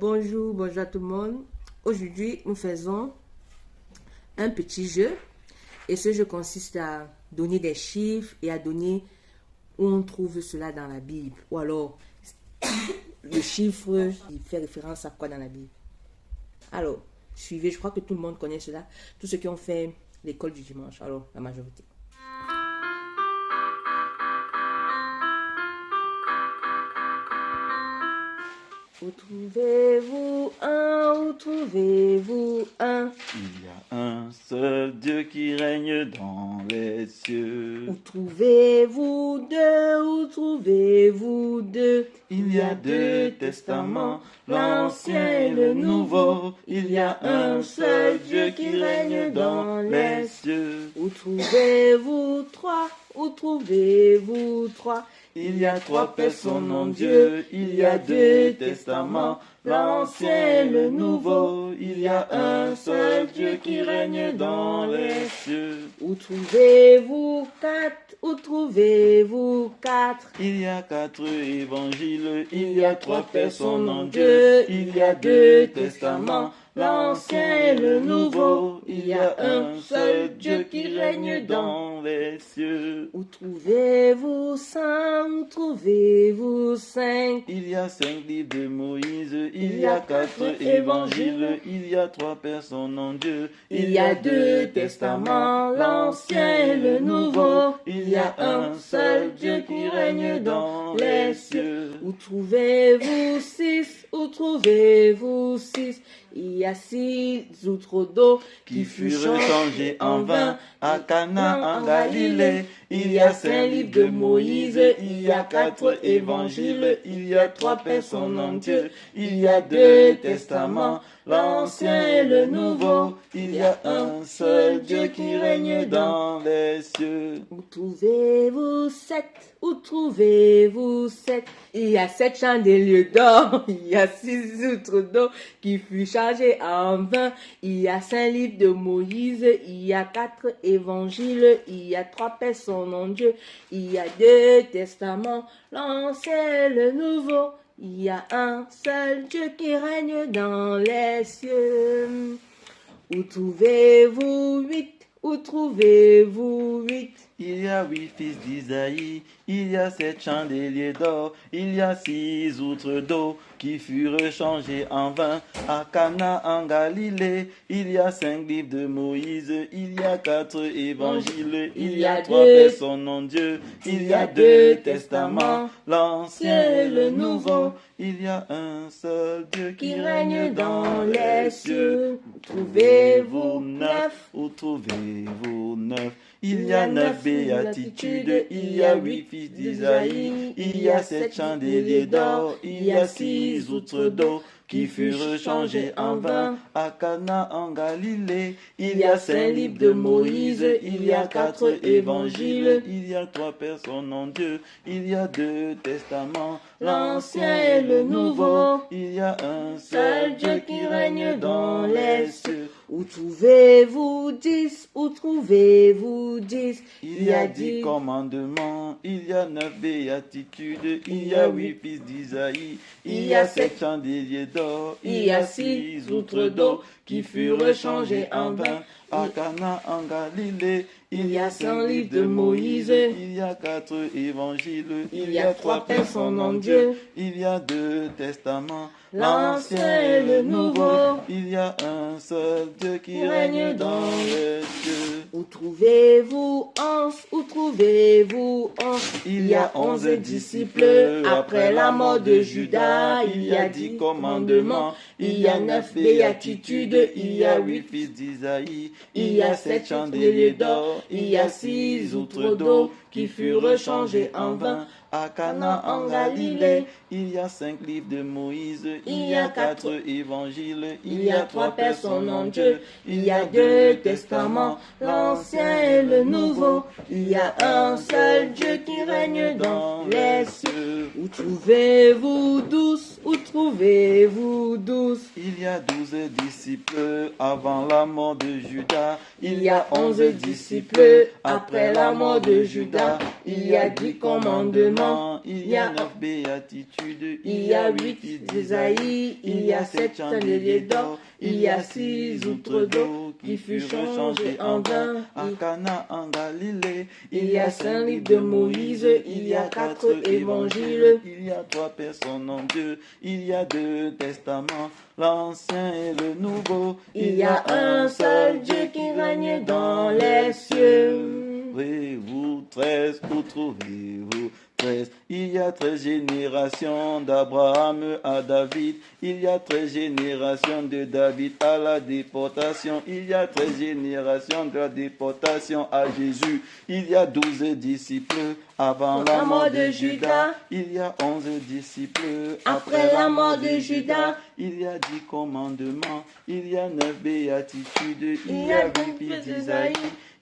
Bonjour à tout le monde. Aujourd'hui, nous faisons un petit jeu. Et ce jeu consiste à donner des chiffres et à donner où on trouve cela dans la Bible. Ou alors, le chiffre, il fait référence à quoi dans la Bible. Alors, suivez, je crois que tout le monde connaît cela. Tous ceux qui ont fait l'école du dimanche, alors la majorité. Où trouvez-vous un? Où trouvez-vous un? Il y a un seul Dieu qui règne dans les cieux. Où trouvez-vous deux? Où trouvez-vous deux? Il y a deux testaments, l'Ancien et le Nouveau. Il y a un seul Dieu qui règne dans les cieux. Où trouvez-vous trois? Où trouvez-vous trois? Il y a trois personnes en Dieu, il y a deux testaments, l'Ancien et le Nouveau. Il y a un seul Dieu qui règne dans les cieux. Où trouvez-vous quatre? Où trouvez-vous quatre? Il y a quatre évangiles, il y a trois personnes en Dieu, il y a deux testaments, l'Ancien et le Nouveau. Il y a un seul Dieu qui règne dans les cieux. Où trouvez-vous cinq? Où trouvez-vous cinq? Il y a 5 livres de Moïse, il y a 4 évangiles, il y a 3 personnes en Dieu, il y a deux testaments, l'Ancien et le Nouveau. Il y a un seul Dieu qui règne dans les cieux. Où trouvez-vous six? Où trouvez-vous six? Il y a 6 outres d'eau qui furent changés en vin à Cana en Galilée. Il y a 5 livres de Moïse, il y a 4 évangiles, il y a 3 personnes en Dieu, il y a 2 testaments, l'Ancien et le Nouveau. Il y a un seul Dieu qui règne dans les cieux. Où trouvez-vous sept? Où trouvez-vous sept? Il y a 7 chandeliers d'or, il y a 6 outres d'eau qui furent chargés en vin, il y a 5 livres de Moïse, il y a 4 évangiles, il y a 3 personnes en Dieu, il y a 2 testaments, l'Ancien et le Nouveau. Il y a un seul Dieu qui règne dans les cieux. Où trouvez-vous 8? Où trouvez-vous 8? Il y a 8 fils d'Isaïe, il y a 7 chandeliers d'or, il y a 6 outres d'eau qui furent changés en vin à Cana en Galilée. Il y a 5 livres de Moïse, il y a 4 évangiles, il y a 3 personnes en Dieu, il y a 2 testaments, l'Ancien et le Nouveau. Il y a un seul Dieu qui règne dans les cieux. Où trouvez-vous 9? Où trouvez-vous 9? Il y a 9 béatitudes, il y a 8 fils d'Isaïe, il y a 7 chandeliers d'or, il y a 6 outres d'eau qui furent changés en vin à Cana en Galilée. Il y a 5 livres de Moïse, il y a 4 évangiles, il y a 3 personnes en Dieu, il y a 2 testaments, l'Ancien et le Nouveau. Il y a un seul Dieu qui règne dans les cieux. Où trouvez-vous 10? Où trouvez-vous 10? Il y a 10 commandements, il y a 9 béatitudes, il y a 8 fils d'Isaïe, il y a 7 chandeliers d'or, il y a 6 outres d'eau qui furent changés en vin à Cana en Galilée. Il y a 5 livres de Moïse, il y a 4 évangiles, il y a 3 personnes en Dieu, il y a 2 testaments, l'Ancien et le Nouveau. Il y a un seul Dieu qui règne dans les cieux. Où trouvez-vous 11? Où trouvez-vous 11? Il y a 11 disciples après la mort de Judas. Il y a 10 commandements, il y a 9 béatitudes, il y a 8 fils d'Isaïe, il y a 7 chandeliers d'or, il y a 6 outres d'eau qui furent changés en vin à Cana en Galilée. Il y a 5 livres de Moïse, il y a 4 évangiles, il y a 3 personnes en Dieu, il y a 2 testaments, l'Ancien et le Nouveau. Il y a un seul Dieu qui règne dans les cieux. Où trouvez-vous 12? Où trouvez-vous 12? Il y a 12 disciples avant la mort de Judas. Il y a 11 disciples après la mort de Judas. Judas, il y a 10 commandements, il y a 9 béatitudes, il y a 8 fils d'Ésaïe, il y a 7 chandeliers d'or, il y a 6 outres d'eau qui furent changés en vin. À Cana en Galilée, Il y a 5 livres de Moïse, il y a 4 évangiles. Il y a 3 personnes en Dieu, il y a 2 testaments, l'Ancien et le Nouveau. Il y a un seul Dieu qui règne dans les cieux. Trouvez-vous 13, où trouvez-vous 13? Il y a 13 générations d'Abraham à David. Il y a 13 générations de David à la déportation. Il y a 13 générations de la déportation à Jésus. Il y a 12 disciples avant la mort de Judas. Il y a 11 disciples Après la mort de Judas. Il y a 10 commandements. Il y a 9 béatitudes. Il y a 8 fils d'Isaïe.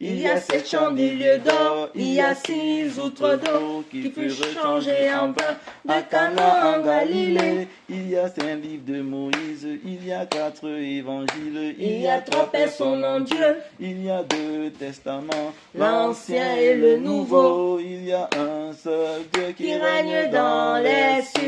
Il y a 7 chandeliers d'or, il y a 6 outres d'eau qui furent changés en vin. À Cana en Galilée, il y a 5 livres de Moïse, il y a 4 évangiles, il y a 3 personnes en Dieu, il y a 2 testaments, l'Ancien et le Nouveau. Il y a un seul Dieu qui règne dans les cieux.